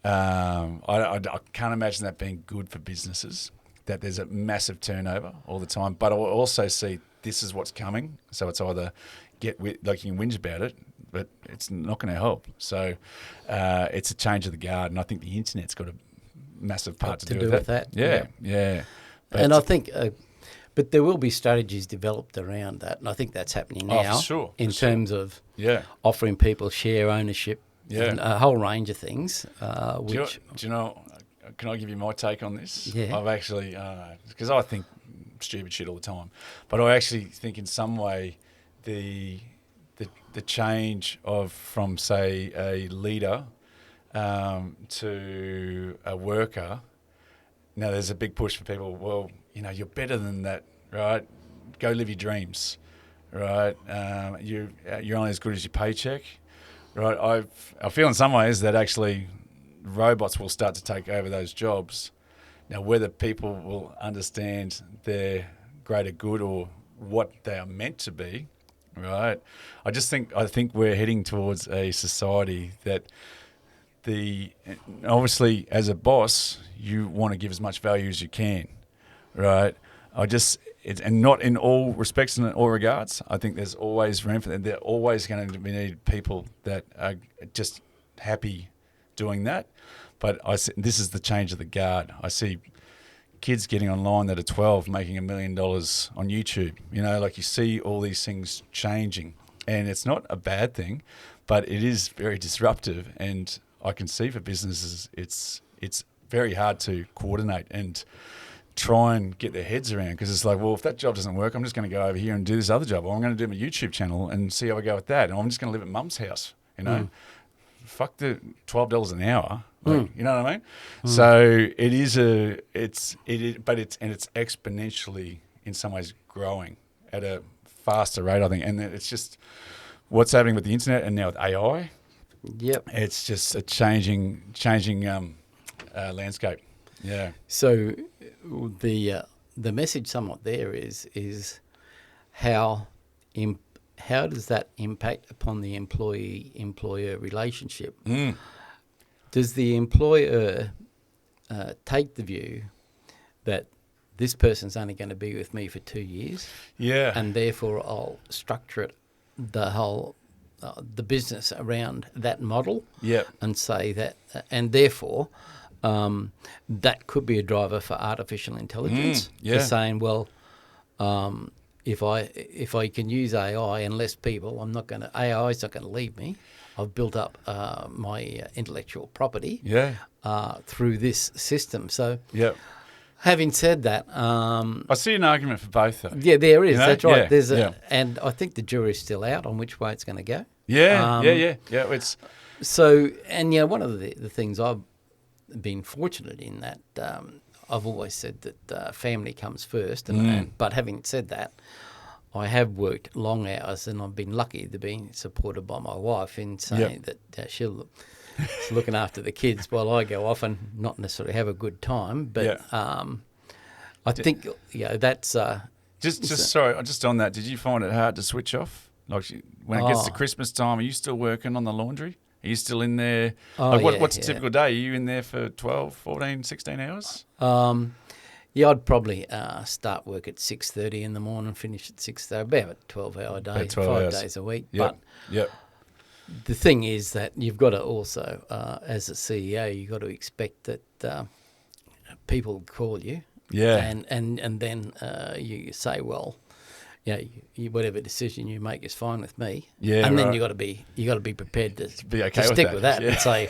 Speaker 2: I can't imagine that being good for businesses, that there's a massive turnover all the time. But I also see this is what's coming. So it's either you can whinge about it, but it's not going to help. So it's a change of the guard. And I think the internet's got a massive part to do with that. Yeah.
Speaker 1: And I think, but there will be strategies developed around that, and I think that's happening now. In terms of offering people share ownership, and a whole range of things.
Speaker 2: Do you know? Can I give you my take on this?
Speaker 1: Yeah.
Speaker 2: I've actually, because I think stupid shit all the time, but I actually think in some way the change from say a leader to a worker. Now there's a big push for people. Well, you're better than that, right? Go live your dreams, right? You're only as good as your paycheck, right? I feel in some ways that actually robots will start to take over those jobs Now, whether people will understand their greater good or what they are meant to be, right? I think we're heading towards a society that obviously as a boss, you want to give as much value as you can, right? And not in all respects and in all regards. I think there's always room for that. There are always going to be need people that are just happy doing that. But this is the change of the guard. I see kids getting online that are 12 making $1 million on YouTube. You know, like you see all these things changing, and it's not a bad thing, but it is very disruptive. And I can see for businesses, it's very hard to coordinate and try and get their heads around, because it's like, well, if that job doesn't work, I'm just going to go over here and do this other job, or I'm going to do my YouTube channel and see how I go with that, and I'm just going to live at mum's house, you know. Fuck the $12 an hour, like, you know what I mean? So it's exponentially in some ways growing at a faster rate, I think, and it's just what's happening with the internet and now with AI.
Speaker 1: Yep,
Speaker 2: it's just a changing landscape. Yeah.
Speaker 1: So the message somewhat there is how does that impact upon the employee-employer relationship? Does the employer take the view that this person's only going to be with me for 2 years?
Speaker 2: Yeah.
Speaker 1: And therefore I'll structure it, the whole the business around that model.
Speaker 2: Yeah.
Speaker 1: And say that, and therefore that could be a driver for artificial intelligence.
Speaker 2: Yeah.
Speaker 1: For saying, well, if I can use AI and less people, AI is not going to leave me. I've built up my intellectual property through this system. So, having said that,
Speaker 2: I see an argument for both, though.
Speaker 1: Yeah, there is. You know? That's right.
Speaker 2: Yeah,
Speaker 1: There's and I think the jury's still out on which way it's going to go.
Speaker 2: Yeah. It's
Speaker 1: so, and one of the things I've been fortunate in that I've always said that family comes first, but having said that, I have worked long hours, and I've been lucky to be supported by my wife in saying that she's looking after the kids while I go off and not necessarily have a good time. But I think that's
Speaker 2: just on that. Did you find it hard to switch off? Like when it gets to Christmas time, are you still working on the laundry? Are you still in there? What's a typical day? Are you in there for 12, 14, 16 hours?
Speaker 1: I'd probably start work at 6:30 in the morning, finish at 6:30, about a 12-hour day, 5 days a week.
Speaker 2: Yep.
Speaker 1: But the thing is that you've got to also, as a CEO, you've got to expect that people call you. Yeah. And then you say, well, whatever decision you make is fine with me. Yeah. And then you got to be prepared to stick with that and say,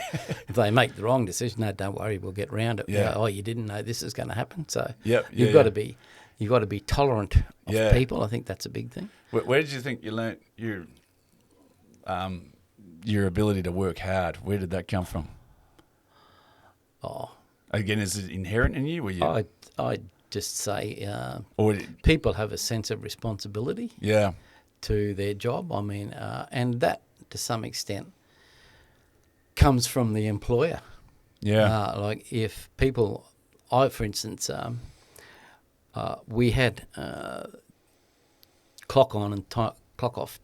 Speaker 1: if they make the wrong decision, no, don't worry, we'll get around it. Yeah. You didn't know this is going to happen. So you've got to be tolerant of people. I think that's a big thing.
Speaker 2: Where did you think you learnt your ability to work hard? Where did that come from? Again, is it inherent in you?
Speaker 1: I'd just say people have a sense of responsibility to their job. I mean, and that to some extent comes from the employer. Yeah. Like if people, for instance, we had clock on and clock off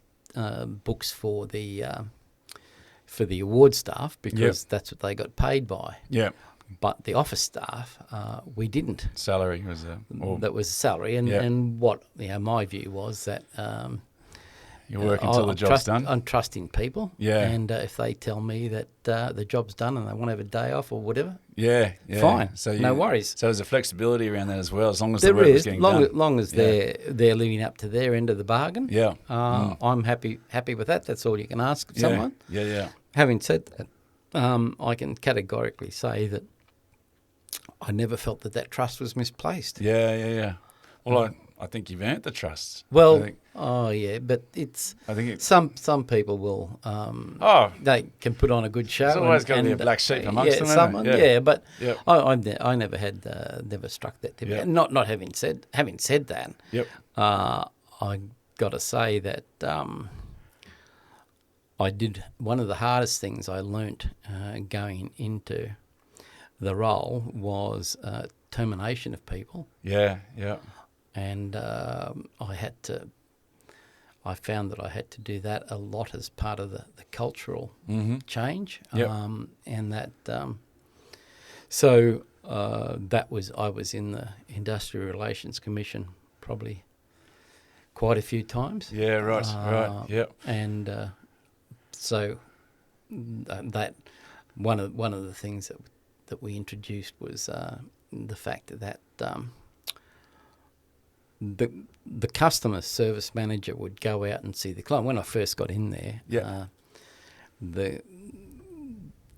Speaker 1: books for the award staff because that's what they got paid by. Yeah. But the office staff, we didn't.
Speaker 2: Salary was
Speaker 1: that was salary, and what my view was that
Speaker 2: you're working until the job's done.
Speaker 1: I'm trusting people, and if they tell me that the job's done and they want to have a day off or whatever, fine, so no worries.
Speaker 2: So there's a flexibility around that as well, as long as the work is getting done.
Speaker 1: Long as they're living up to their end of the bargain. Yeah, I'm happy with that. That's all you can ask of someone. Yeah. Having said that, I can categorically say that I never felt that trust was misplaced.
Speaker 2: Yeah. Well, I think you've earned the trust.
Speaker 1: Well, but some people will. They can put on a good show.
Speaker 2: There's always going to be a black sheep amongst them. Someone,
Speaker 1: but I never had never struck that. Yep. Not having said that. Yep. I got to say that I did one of the hardest things I learnt going into the role was termination of people.
Speaker 2: Yeah, yeah.
Speaker 1: And I found that I had to do that a lot as part of the cultural change.
Speaker 2: Yep.
Speaker 1: And that, I was in the Industrial Relations Commission probably quite a few times.
Speaker 2: Yeah, right, yep.
Speaker 1: And so that one of the things that we introduced was the fact that the customer service manager would go out and see the client. When I first got in there,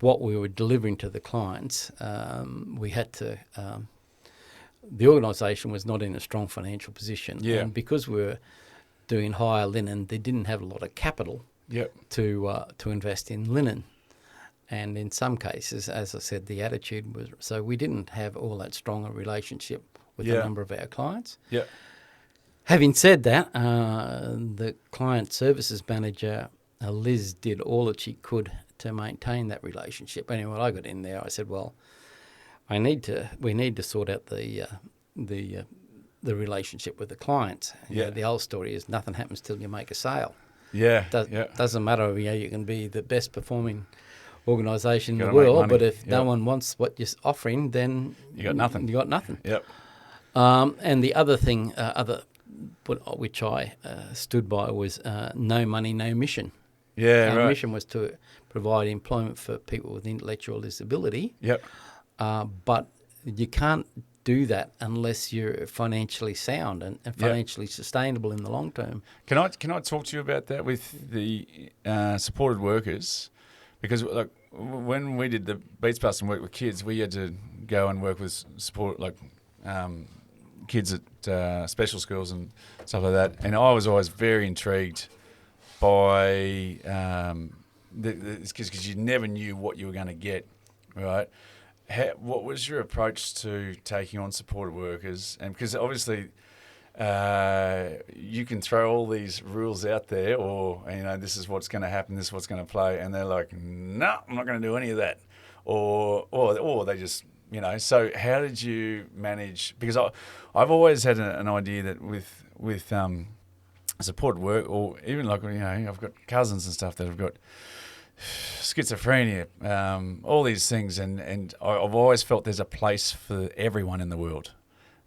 Speaker 1: what we were delivering to the clients, we had to. The organisation was not in a strong financial position, and because we were doing hire linen, they didn't have a lot of capital to invest in linen. And in some cases, as I said, the attitude was so we didn't have all that strong a relationship with a number of our clients.
Speaker 2: Yeah.
Speaker 1: Having said that, the client services manager, Liz, did all that she could to maintain that relationship. Anyway, when I got in there, I said, "Well, we need to sort out the relationship with the clients." You know, the old story is nothing happens till you make a sale. Doesn't matter. You can be the best performing organisation in the world, but if no one wants what you're offering, then
Speaker 2: you got nothing.
Speaker 1: You got nothing.
Speaker 2: Yep.
Speaker 1: And the other thing, which I stood by was no money, no mission.
Speaker 2: Yeah,
Speaker 1: Our
Speaker 2: right.
Speaker 1: mission was to provide employment for people with intellectual disability.
Speaker 2: Yep.
Speaker 1: But you can't do that unless you're financially sound and financially sustainable in the long term.
Speaker 2: Can I talk to you about that with the supported workers? Because like when we did the Beats Bus and work with kids, we had to go and work with support kids at special schools and stuff like that. And I was always very intrigued by because you never knew what you were going to get, right? What was your approach to taking on supported workers? And because obviously you can throw all these rules out there, or this is what's going to happen, this is what's going to play, and they're like, no, I'm not going to do any of that, or they just. So how did you manage? Because I've always had an idea that with supported work, or even I've got cousins and stuff that have got schizophrenia, all these things, and I've always felt there's a place for everyone in the world,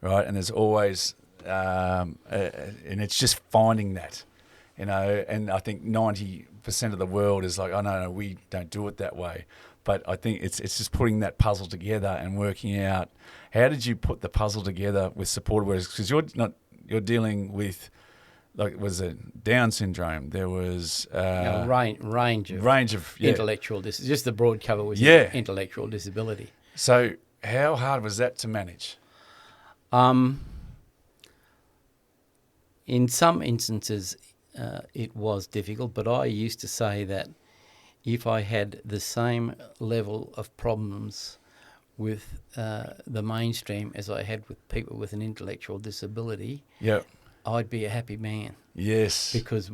Speaker 2: right? And there's always, and it's just finding that, and I think 90% of the world is like, oh no, we don't do it that way. But I think it's just putting that puzzle together and working out how did you put the puzzle together with supported workers? Because you're dealing with, was it Down syndrome? There was
Speaker 1: a range of intellectual disability. Just the broad cover was intellectual disability.
Speaker 2: So how hard was that to manage?
Speaker 1: In some instances, it was difficult, but I used to say that if I had the same level of problems with the mainstream as I had with people with an intellectual disability, I'd be a happy man.
Speaker 2: Yes.
Speaker 1: Because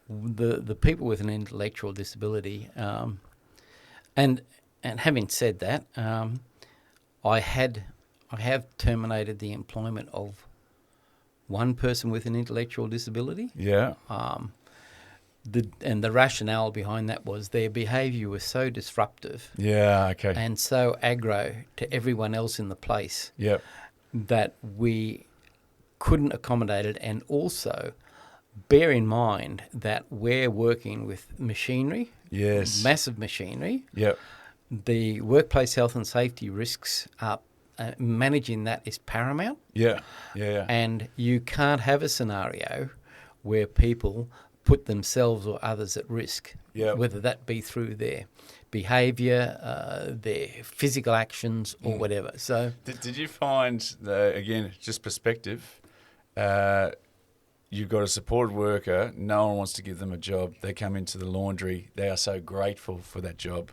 Speaker 1: the people with an intellectual disability, and having said that, I have terminated the employment of one person with an intellectual disability.
Speaker 2: Yeah.
Speaker 1: And the rationale behind that was their behaviour was so disruptive.
Speaker 2: Yeah, okay.
Speaker 1: And so aggro to everyone else in the place.
Speaker 2: Yep.
Speaker 1: That we couldn't accommodate it. And also bear in mind that we're working with machinery.
Speaker 2: Yes.
Speaker 1: Massive machinery.
Speaker 2: Yep.
Speaker 1: The workplace health and safety risks are managing that is paramount.
Speaker 2: Yeah.
Speaker 1: And you can't have a scenario where people put themselves or others at risk, whether that be through their behaviour, their physical actions, or whatever. So,
Speaker 2: did you find again, just perspective? You've got a supported worker. No one wants to give them a job. They come into the laundry. They are so grateful for that job.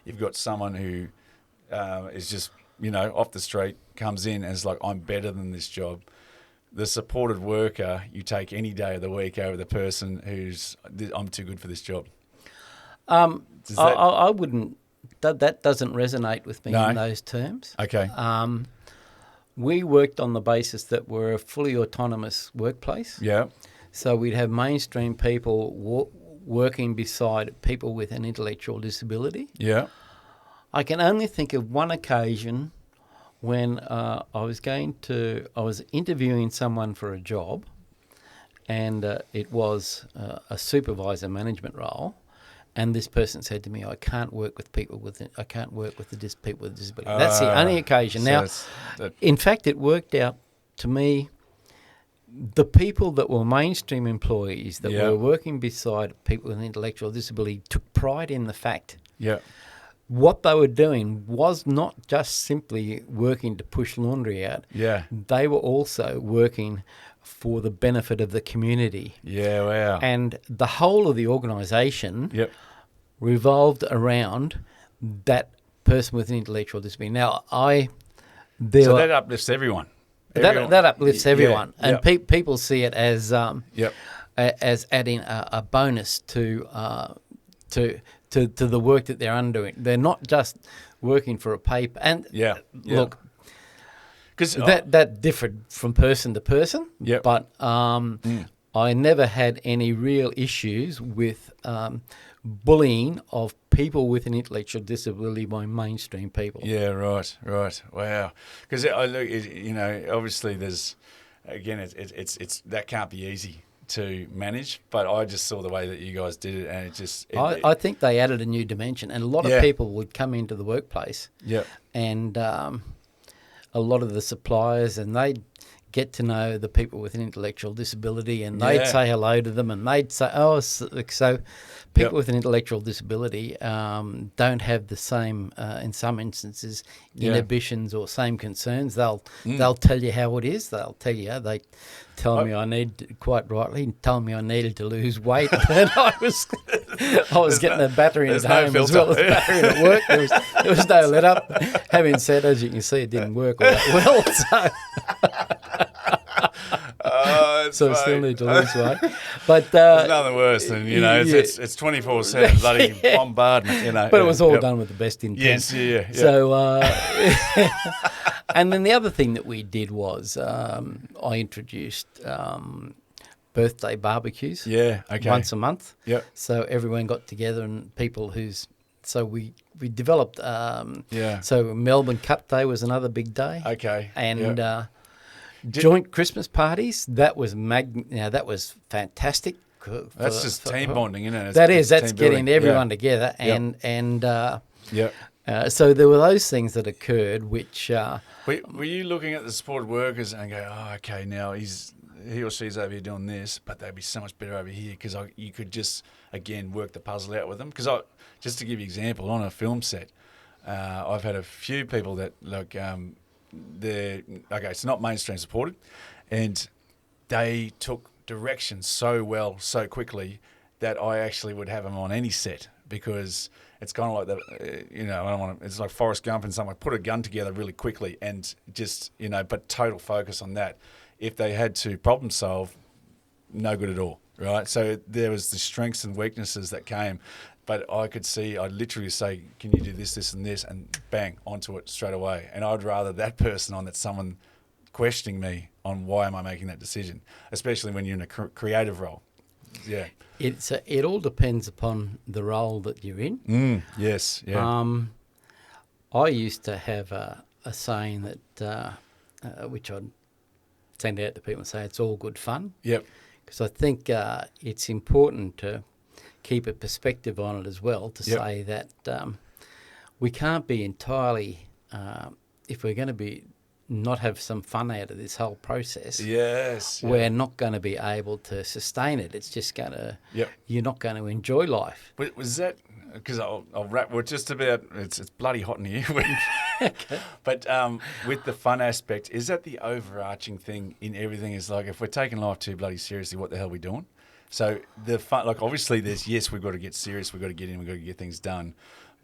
Speaker 2: You've got someone who is just off the street, comes in and is like, I'm better than this job. The supported worker, you take any day of the week over the person who's, I'm too good for this job.
Speaker 1: I wouldn't, that doesn't resonate with me in those terms.
Speaker 2: Okay.
Speaker 1: we worked on the basis that we're a fully autonomous workplace.
Speaker 2: Yeah.
Speaker 1: So we'd have mainstream people working beside people with an intellectual disability.
Speaker 2: Yeah.
Speaker 1: I can only think of one occasion when I was interviewing someone for a job, and it was a supervisor management role, and this person said to me, "I can't work with people with people with disability." That's the only occasion.
Speaker 2: So
Speaker 1: now, in fact, it worked out to me. The people that were mainstream employees that were working beside people with intellectual disability took pride in the fact what they were doing was not just simply working to push laundry out.
Speaker 2: Yeah.
Speaker 1: They were also working for the benefit of the community.
Speaker 2: Yeah, wow.
Speaker 1: And the whole of the organisation revolved around that person with an intellectual disability. Now,
Speaker 2: So that uplifts everyone.
Speaker 1: That uplifts everyone,
Speaker 2: Yeah.
Speaker 1: and people see it as adding a bonus to the work that they're undoing. They're not just working for a paper. And look, because that differed from person to person.
Speaker 2: Yep.
Speaker 1: But I never had any real issues with bullying of people with an intellectual disability by mainstream people.
Speaker 2: Yeah, right. Wow. Because obviously there's, again, it's that can't be easy to manage. But I just saw the way that you guys did it, and
Speaker 1: I think they added a new dimension, and a lot of people would come into the workplace.
Speaker 2: Yeah.
Speaker 1: And a lot of the suppliers, and they'd get to know the people with an intellectual disability, and they'd say hello to them, and they'd say, so people with an intellectual disability don't have the same, in some instances, inhibitions or same concerns. They'll tell you how it is. They'll tell you. They tell me I needed to lose weight, and I was getting a battering at home as well as a battering at work. There was no let up. Having said, as you can see, it didn't work all that well. So I still need to lose weight. But
Speaker 2: there's nothing worse than it's 24/7 bloody bombardment.
Speaker 1: But it was all done with the best intent.
Speaker 2: Yes,
Speaker 1: So, and then the other thing that we did was I introduced birthday barbecues.
Speaker 2: Yeah, okay.
Speaker 1: Once a month.
Speaker 2: Yep.
Speaker 1: So everyone got together, and people so we developed. So Melbourne Cup Day was another big day.
Speaker 2: Okay.
Speaker 1: And. Joint Christmas parties, that was that was fantastic.
Speaker 2: That's just team bonding, isn't it?
Speaker 1: That's getting everyone together, so there were those things that occurred, which
Speaker 2: were you looking at the supported workers and go, oh, okay, now he or she's over here doing this, but they'd be so much better over here, because you could just again work the puzzle out with them. Because just to give you an example, on a film set, I've had a few people that it's not mainstream supported, and they took direction so well, so quickly, that I actually would have them on any set, because it's kind of like I don't want to. It's like Forrest Gump and someone put a gun together really quickly, and just but total focus on that. If they had to problem solve, no good at all, right? So there was the strengths and weaknesses that came. But I'd literally say, can you do this, this, and this, and bang, onto it straight away. And I'd rather that person on than someone questioning me on why am I making that decision, especially when you're in a creative role. Yeah.
Speaker 1: It all depends upon the role that you're in.
Speaker 2: Yes, yeah.
Speaker 1: I used to have a saying that, which I'd send out to people and say, it's all good fun.
Speaker 2: Yep.
Speaker 1: Because I think it's important to keep a perspective on it as well, to say that we can't be entirely, if we're going to be not have some fun out of this whole process, we're not going to be able to sustain it. It's just going to, you're not going to enjoy life.
Speaker 2: But was that, because I'll wrap, we're just about, it's bloody hot in here. Okay. But with the fun aspect, is that the overarching thing in everything? Is like, if we're taking life too bloody seriously, what the hell are we doing? So the fun, like obviously there's, we've got to get serious, we've got to get in, we've got to get things done.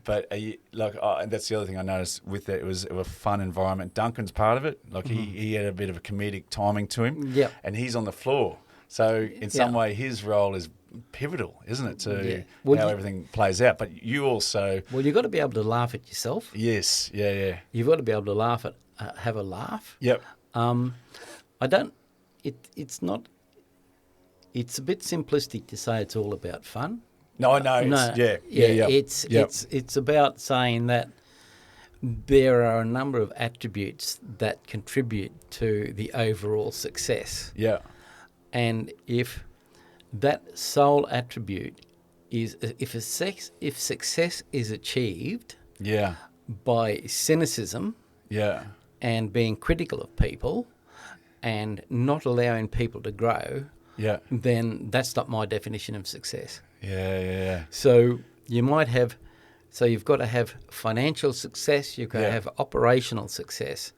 Speaker 2: But and that's the other thing I noticed with it, it was a fun environment. Duncan's part of it. Like he had a bit of a comedic timing to him.
Speaker 1: Yeah.
Speaker 2: And he's on the floor. So in some way his role is pivotal, isn't it, to how everything plays out. But you also...
Speaker 1: Well, you've got to be able to laugh at yourself.
Speaker 2: Yes, yeah.
Speaker 1: You've got to be able to laugh at have a laugh.
Speaker 2: Yep.
Speaker 1: I don't. It's not. It's a bit simplistic to say it's all about fun.
Speaker 2: No, I know.
Speaker 1: It's about saying that there are a number of attributes that contribute to the overall success.
Speaker 2: Yeah.
Speaker 1: And if that sole attribute is, if success is achieved
Speaker 2: Yeah.
Speaker 1: by cynicism
Speaker 2: Yeah.
Speaker 1: and being critical of people and not allowing people to grow,
Speaker 2: Yeah.
Speaker 1: then that's not my definition of success.
Speaker 2: Yeah.
Speaker 1: So you might have, so you've got to have financial success, you've got to have operational success,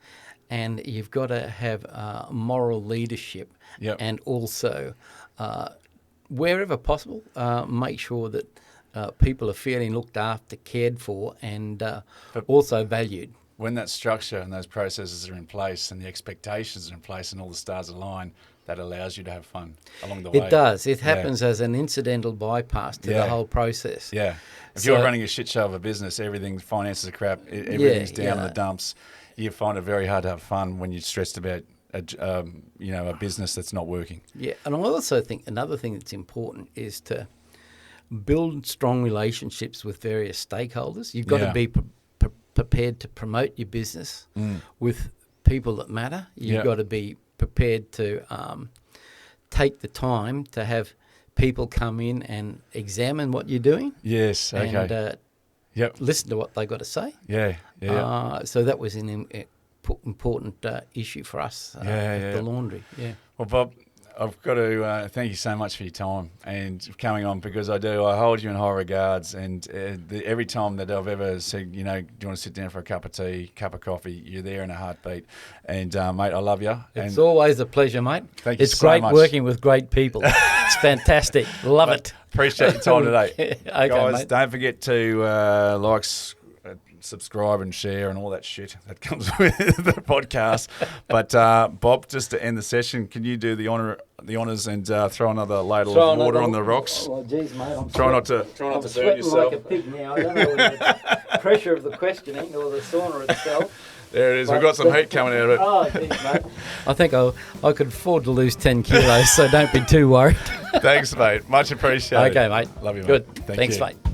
Speaker 1: and you've got to have moral leadership, and also, wherever possible, make sure that people are feeling looked after, cared for, and also valued.
Speaker 2: When that structure and those processes are in place and the expectations are in place and all the stars align, that allows you to have fun along the way.
Speaker 1: It does. It happens as an incidental bypass to the whole process.
Speaker 2: Yeah. If you're running a shit show of a business, everything's finances are crap, everything's down in the dumps, you find it very hard to have fun when you're stressed about a business that's not working. Yeah,
Speaker 1: and I also think another thing that's important is to build strong relationships with various stakeholders. You've got to be prepared to promote your business with people that matter. You've got to be prepared to take the time to have people come in and examine what you're doing.
Speaker 2: Yes, okay.
Speaker 1: And listen to what they got to say.
Speaker 2: Yeah.
Speaker 1: So that was an important issue for us at the laundry. Yeah.
Speaker 2: Well, Bob, I've got to thank you so much for your time and coming on, because I hold you in high regards, and every time that I've ever said, do you want to sit down for a cup of tea, cup of coffee, you're there in a heartbeat. And mate, I love you.
Speaker 1: It's always a pleasure, mate.
Speaker 2: Thank you so much.
Speaker 1: It's great working with great people. It's fantastic. Love it.
Speaker 2: Appreciate your time today.
Speaker 1: Okay,
Speaker 2: guys,
Speaker 1: mate.
Speaker 2: Don't forget to subscribe and share and all that shit that comes with the podcast. But Bob, just to end the session, can you do the honours and throw another ladle of water on the rocks?
Speaker 1: Oh, geez, mate.
Speaker 2: Try not to burn yourself.
Speaker 1: Like a pig now. I don't know whether it's pressure of the questioning or the sauna itself.
Speaker 2: There it is. We've got some heat coming out of it.
Speaker 1: Oh, geez, mate. I think I could afford to lose 10 kilos, so don't be too worried.
Speaker 2: Thanks, mate. Much appreciated.
Speaker 1: Okay, mate.
Speaker 2: Love you, mate.
Speaker 1: Good.
Speaker 2: Thanks,
Speaker 1: Thanks, mate.